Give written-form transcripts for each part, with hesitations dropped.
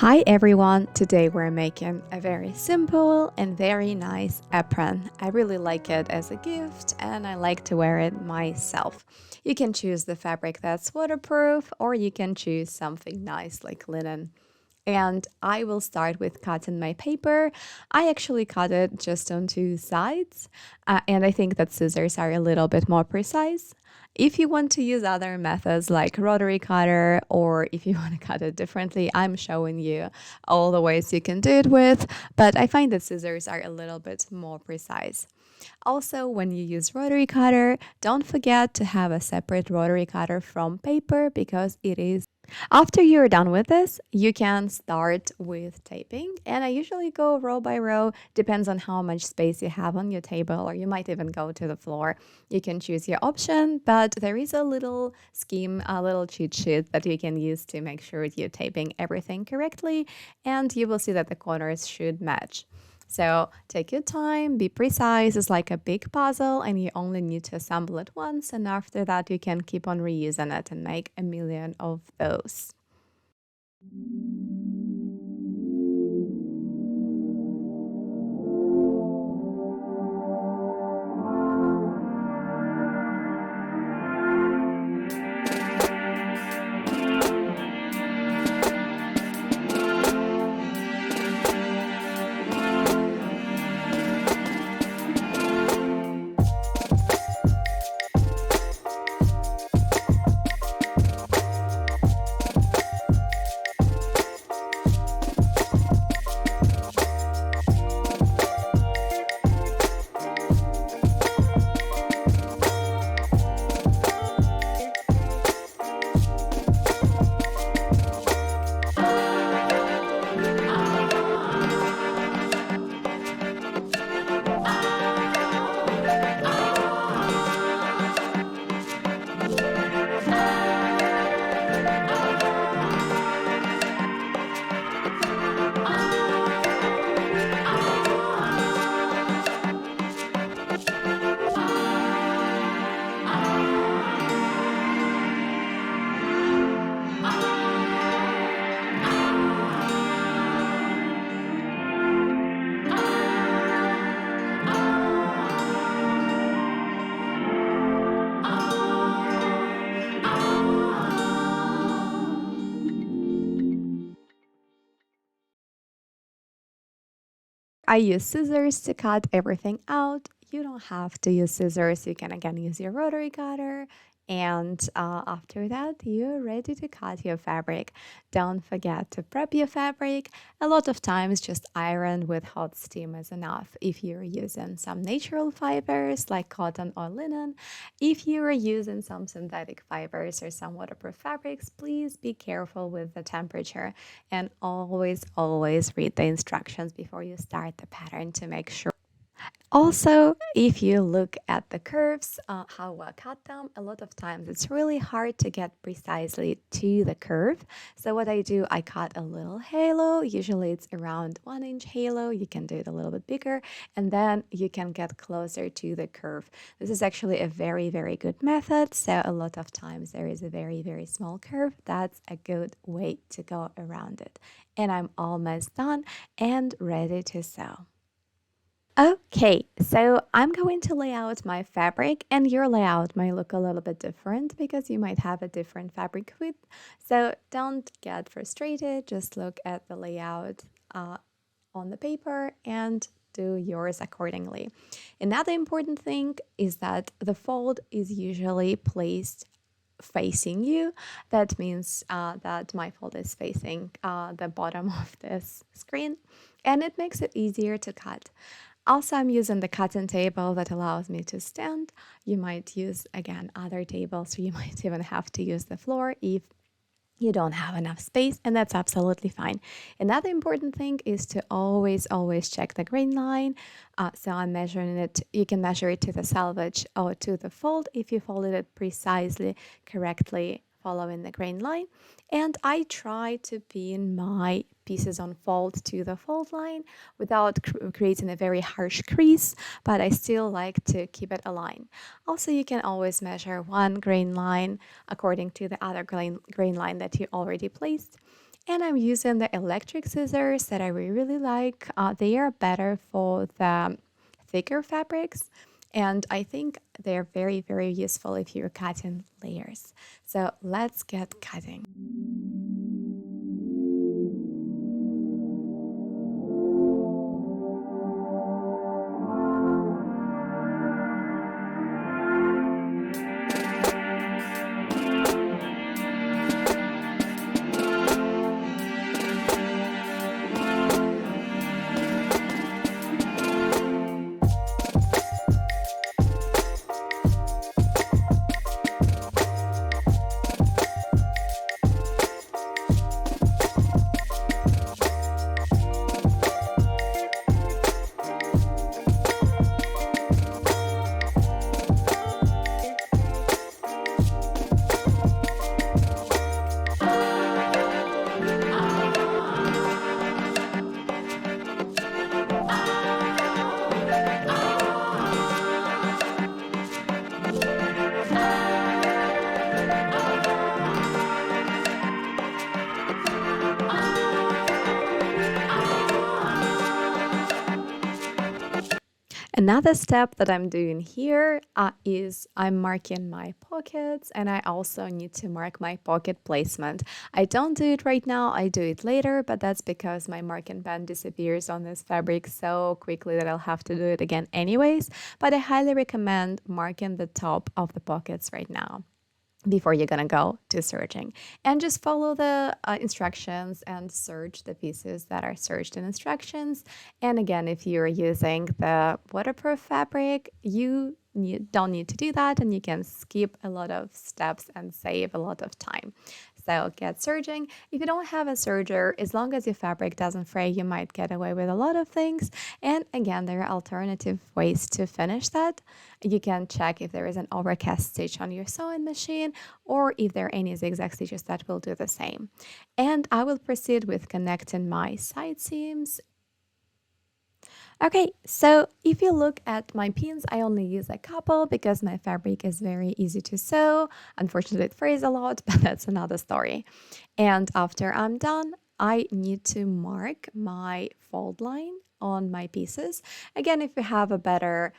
Hi everyone! Today we're making a very simple and very nice apron. I really like it as a gift and I like to wear it myself. You can choose the fabric that's waterproof or you can choose something nice like linen. And I will start with cutting my paper. I actually cut it just on two sides, and I think that scissors are a little bit more precise. If you want to use other methods like rotary cutter, or if you want to cut it differently, I'm showing you all the ways you can do it with, but I find that scissors are a little bit more precise. Also, when you use rotary cutter, don't forget to have a separate rotary cutter from paper because it is. After you're done with this, you can start with taping. And I usually go row by row, depends on how much space you have on your table, or you might even go to the floor. You can choose your option, but there is a little scheme, a little cheat sheet that you can use to make sure you're taping everything correctly, and you will see that the corners should match. So take your time, be precise. It's like a big puzzle, and you only need to assemble it once. And after that, you can keep on reusing it and make a million of those. I use scissors to cut everything out. You don't have to use scissors. You can again use your rotary cutter. And after that, you're ready to cut your fabric. Don't forget to prep your fabric. A lot of times, just iron with hot steam is enough. If you're using some natural fibers like cotton or linen, if you are using some synthetic fibers or some waterproof fabrics, please be careful with the temperature and always read the instructions before you start the pattern to make sure. Also, if you look at the curves, how I cut them, a lot of times it's really hard to get precisely to the curve. So what I do, I cut a little halo. Usually it's around 1 inch halo. You can do it a little bit bigger, and then you can get closer to the curve. This is actually a very good method. So a lot of times there is a very small curve. That's a good way to go around it. And I'm almost done and ready to sew. Okay, so I'm going to lay out my fabric, and your layout might look a little bit different because you might have a different fabric width. So don't get frustrated, just look at the layout on the paper and do yours accordingly. Another important thing is that the fold is usually placed facing you. That means that my fold is facing the bottom of this screen, and it makes it easier to cut. Also, I'm using the cutting table that allows me to stand. You might use, again, other tables, or you might even have to use the floor if you don't have enough space, and that's absolutely fine. Another important thing is to always check the grain line. So I'm measuring it. You can measure it to the selvage or to the fold if you folded it precisely, correctly, following the grain line. And I try to pin my pieces on fold to the fold line without creating a very harsh crease, but I still like to keep it aligned. Also, you can always measure one grain line according to the other grain line that you already placed. And I'm using the electric scissors that I really like. They are better for the thicker fabrics. And I think they're very useful if you're cutting layers. So let's get cutting. Another step that I'm doing here is I'm marking my pockets, and I also need to mark my pocket placement. I don't do it right now, I do it later, but that's because my marking pen disappears on this fabric so quickly that I'll have to do it again anyways. But I highly recommend marking the top of the pockets right now before you're gonna go to serging, and just follow the instructions and serge the pieces that are serged in instructions. And again, if you're using the waterproof fabric, don't need to do that, and you can skip a lot of steps and save a lot of time. So get serging. If you don't have a serger, as long as your fabric doesn't fray, you might get away with a lot of things. And again, there are alternative ways to finish that. You can check if there is an overcast stitch on your sewing machine, or if there are any zigzag stitches that will do the same. And I will proceed with connecting my side seams. Okay, so if you look at my pins, I only use a couple because my fabric is very easy to sew. Unfortunately, it frays a lot, but that's another story. And after I'm done, I need to mark my fold line on my pieces. Again, if you have a better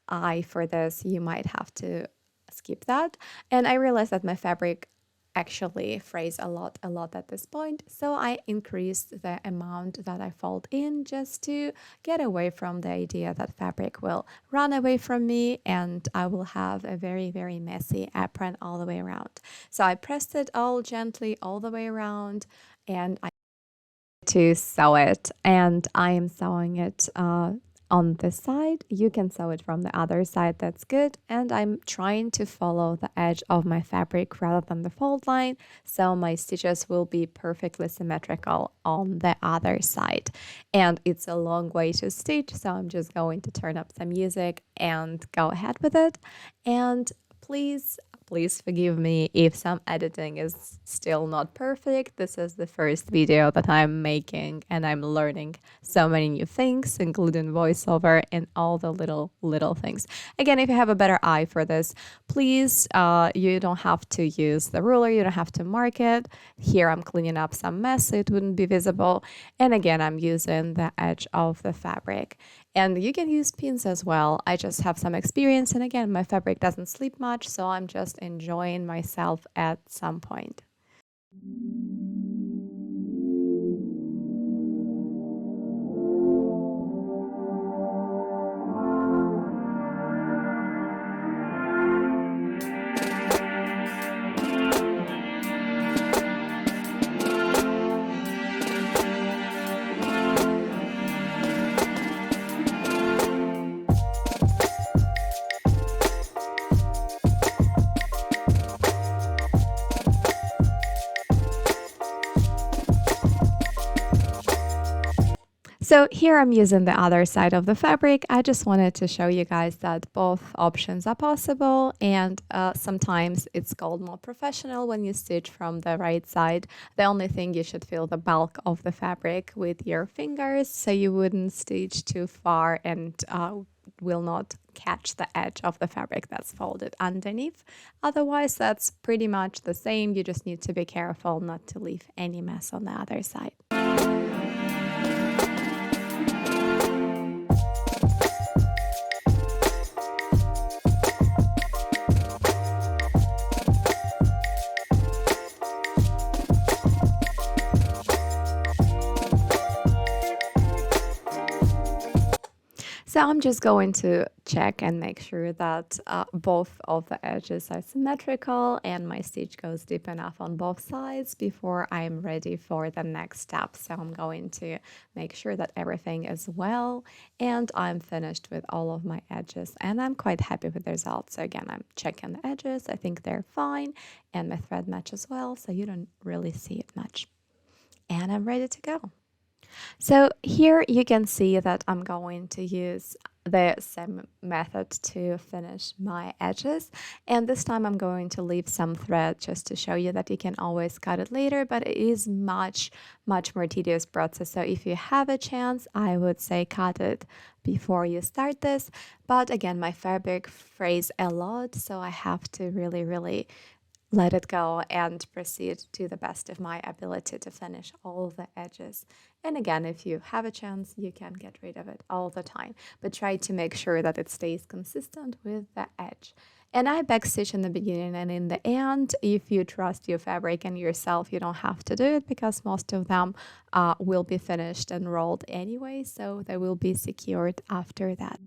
eye for this, you might have to skip that. And I realized that my fabric actually frays a lot at this point, so I increased the amount that I fold in just to get away from the idea that fabric will run away from me and I will have a very messy apron all the way around. So I pressed it all gently all the way around, and I to sew it, and I am sewing it on this side. You can sew it from the other side, that's good. And I'm trying to follow the edge of my fabric rather than the fold line, so my stitches will be perfectly symmetrical on the other side. And it's a long way to stitch, so I'm just going to turn up the music and go ahead with it. And please forgive me if some editing is still not perfect. This is the first video that I'm making, and I'm learning so many new things, including voiceover and all the little things. Again, if you have a better eye for this, please, you don't have to use the ruler, you don't have to mark it. Here I'm cleaning up some mess so it wouldn't be visible. And again, I'm using the edge of the fabric. And you can use pins as well. I just have some experience, and again, my fabric doesn't sleep much, so I'm just enjoying myself at some point. So here I'm using the other side of the fabric. I just wanted to show you guys that both options are possible, and sometimes it's called more professional when you stitch from the right side. The only thing, you should feel the bulk of the fabric with your fingers so you wouldn't stitch too far and will not catch the edge of the fabric that's folded underneath. Otherwise, that's pretty much the same. You just need to be careful not to leave any mess on the other side. So I'm just going to check and make sure that both of the edges are symmetrical and my stitch goes deep enough on both sides before I'm ready for the next step. So I'm going to make sure that everything is well and I'm finished with all of my edges, and I'm quite happy with the results. So again, I'm checking the edges. I think they're fine and my thread match as well, so you don't really see it much. And I'm ready to go. So here you can see that I'm going to use the same method to finish my edges, and this time I'm going to leave some thread just to show you that you can always cut it later, but it is much more tedious process. So if you have a chance, I would say cut it before you start this, but again, my fabric frays a lot, so I have to really let it go and proceed to the best of my ability to finish all the edges. And again, if you have a chance, you can get rid of it all the time, but try to make sure that it stays consistent with the edge. And I backstitch in the beginning and in the end. If you trust your fabric and yourself, you don't have to do it because most of them will be finished and rolled anyway, so they will be secured after that.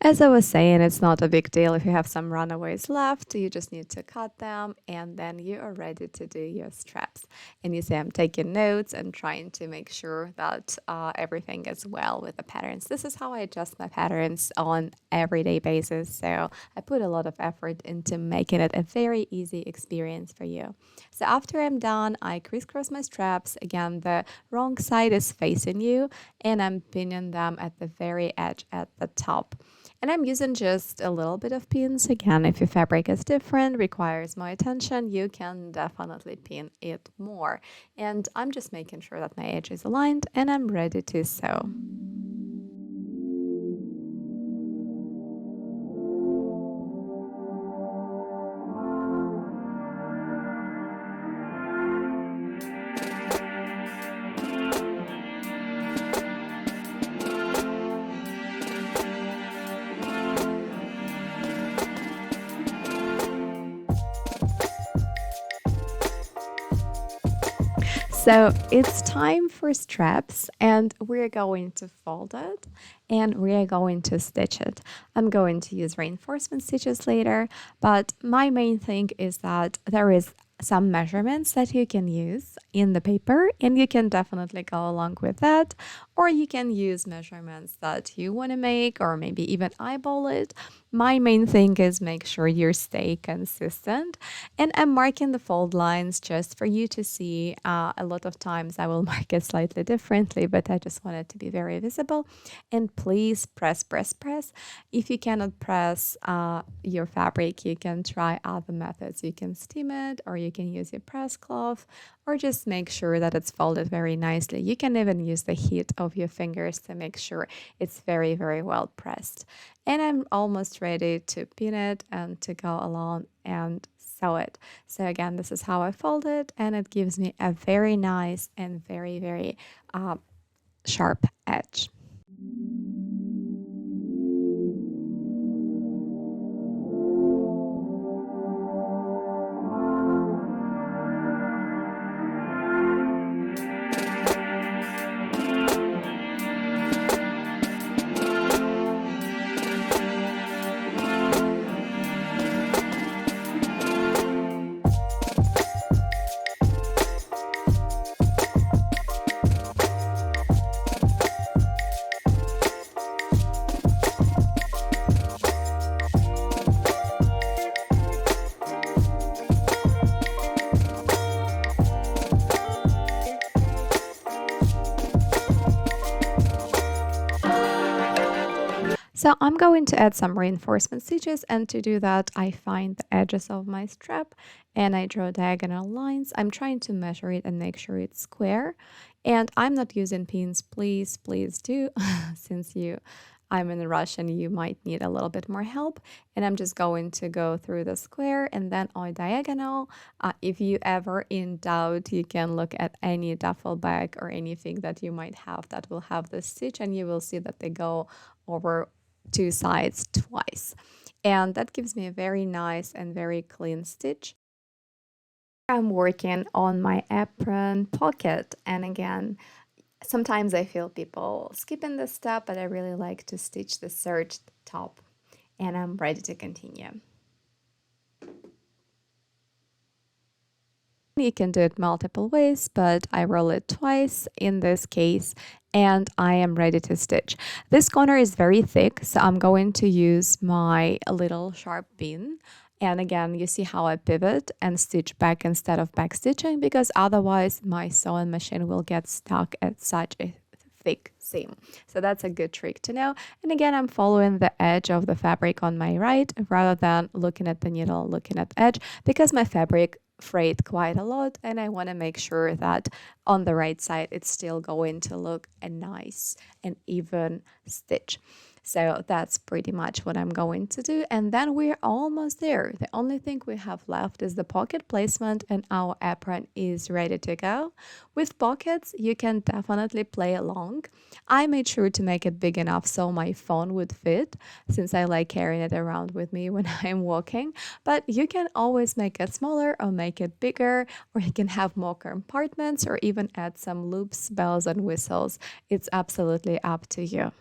As I was saying, it's not a big deal if you have some runaways left. You just need to cut them and then you are ready to do your straps. And you see I'm taking notes and trying to make sure that everything is well with the patterns. This is how I adjust my patterns on everyday basis. So I put a lot of effort into making it a very easy experience for you. So after I'm done, I crisscross my straps. Again, the wrong side is facing you and I'm pinning them at the very edge at the top. And I'm using just a little bit of pins. Again, if your fabric is different, requires more attention, you can definitely pin it more. And I'm just making sure that my edge is aligned and I'm ready to sew. So it's time for straps and we're going to fold it and we're going to stitch it. I'm going to use reinforcement stitches later, but my main thing is that there is some measurements that you can use in the paper and you can definitely go along with that, or you can use measurements that you want to make or maybe even eyeball it. My main thing is make sure you stay consistent, and I'm marking the fold lines just for you to see. A lot of times I will mark it slightly differently, but I just want it to be very visible. And please press. If you cannot press your fabric, you can try other methods. You can steam it or you can use your press cloth, or just make sure that it's folded very nicely. You can even use the heat of your fingers to make sure it's very well pressed. And I'm almost ready to pin it and to go along and sew it. So again, this is how I fold it, and it gives me a very nice and very sharp edge. So I'm going to add some reinforcement stitches, and to do that I find the edges of my strap and I draw diagonal lines. I'm trying to measure it and make sure it's square, and I'm not using pins. Please do since I'm in a rush and you might need a little bit more help. And I'm just going to go through the square and then on diagonal. If you ever in doubt, you can look at any duffel bag or anything that you might have that will have this stitch, and you will see that they go over two sides twice. And that gives me a very nice and very clean stitch. I'm working on my apron pocket, and again, sometimes I feel people skipping this step, but I really like to stitch the serged top, and I'm ready to continue. You can do it multiple ways, but I roll it twice in this case, and I am ready to stitch. This corner is very thick, so I'm going to use my little sharp pin. And again, you see how I pivot and stitch back instead of back stitching, because otherwise my sewing machine will get stuck at such a thick seam. So that's a good trick to know. And again, I'm following the edge of the fabric on my right rather than looking at the needle, looking at the edge, because my fabric frayed quite a lot, and I want to make sure that on the right side it's still going to look a nice and even stitch. So that's pretty much what I'm going to do. And then we're almost there. The only thing we have left is the pocket placement, and our apron is ready to go. With pockets, you can definitely play along. I made sure to make it big enough so my phone would fit, since I like carrying it around with me when I'm walking. But you can always make it smaller or make it bigger, or you can have more compartments or even add some loops, bells, and whistles. It's absolutely up to you.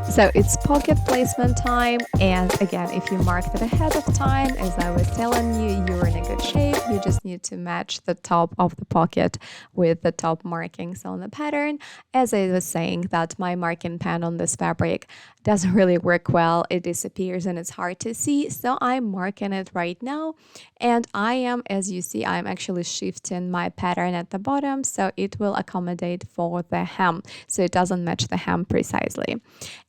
So it's pocket placement time, and again, if you marked it ahead of time, as I was telling you, you're in a good shape. You just need to match the top of the pocket with the top markings on the pattern. As I was saying, that my marking pen on this fabric doesn't really work well. It disappears and it's hard to see, so I'm marking it right now. And I am, as you see, I'm actually shifting my pattern at the bottom so it will accommodate for the hem, so it doesn't match the hem precisely.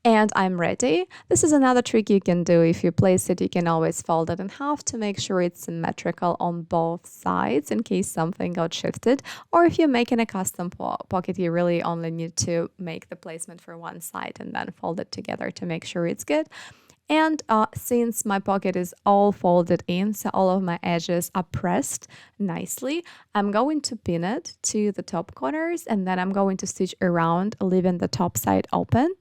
And I'm ready. This is another trick you can do. If you place it, you can always fold it in half to make sure it's symmetrical on both sides in case something got shifted. Or if you're making a custom pocket, you really only need to make the placement for one side and then fold it together to make sure it's good. And since my pocket is all folded in, so all of my edges are pressed nicely, I'm going to pin it to the top corners, and then I'm going to stitch around, leaving the top side open.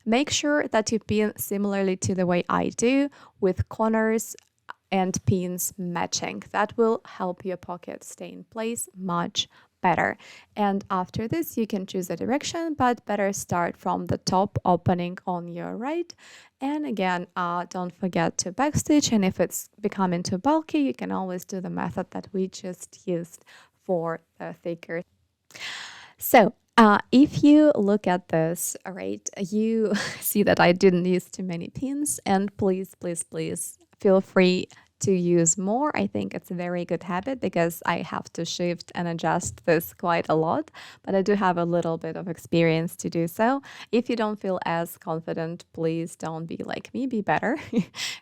Make sure that you pin similarly to the way I do, with corners and pins matching. That will help your pocket stay in place much better. And after this, you can choose a direction, but better start from the top opening on your right. And again, don't forget to backstitch. And if it's becoming too bulky, you can always do the method that we just used for the thicker. So if you look at this, all right, you see that I didn't use too many pins, and please feel free to use more, I think it's a very good habit because I have to shift and adjust this quite a lot, but I do have a little bit of experience to do so. If you don't feel as confident, please don't be like me, be better,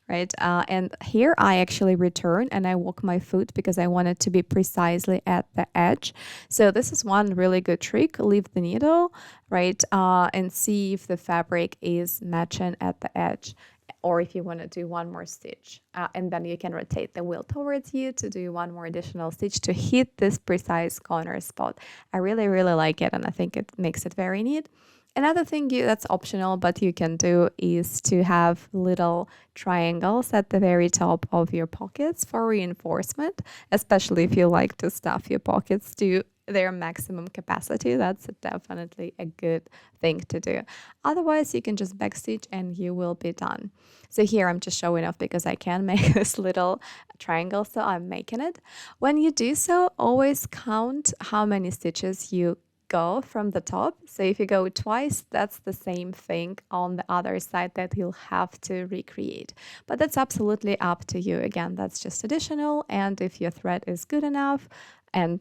right? And here I actually return and I walk my foot because I want it to be precisely at the edge. So this is one really good trick. Leave the needle, right? And see if the fabric is matching at the edge, or if you want to do one more stitch, and then you can rotate the wheel towards you to do one more additional stitch to hit this precise corner spot. I really, really like it, and I think it makes it very neat. Another thing that's optional, but you can do, is to have little triangles at the very top of your pockets for reinforcement, especially if you like to stuff your pockets to their maximum capacity. That's definitely a good thing to do. Otherwise, you can just backstitch and you will be done. So here I'm just showing off because I can make this little triangle, so I'm making it. When you do so, always count how many stitches you go from the top. So if you go twice, that's the same thing on the other side that you'll have to recreate. But that's absolutely up to you. Again, that's just additional, and if your thread is good enough, and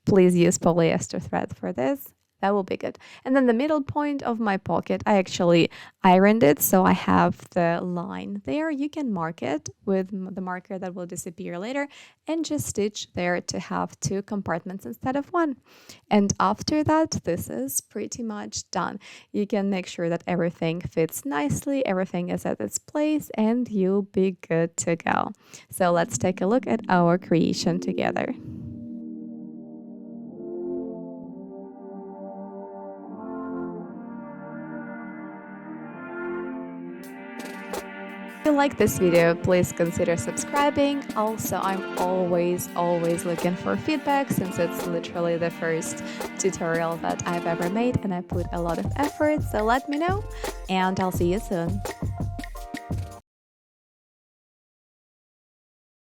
please use polyester thread for this, that will be good. And then the middle point of my pocket, I actually ironed it, so I have the line there. You can mark it with the marker that will disappear later and just stitch there to have 2 compartments instead of 1. And after that, this is pretty much done. You can make sure that everything fits nicely, everything is at its place, and you'll be good to go. So let's take a look at our creation together. If you like this video, please consider subscribing. Also, I'm always looking for feedback, since it's literally the first tutorial that I've ever made and I put a lot of effort. So let me know, and I'll see you soon.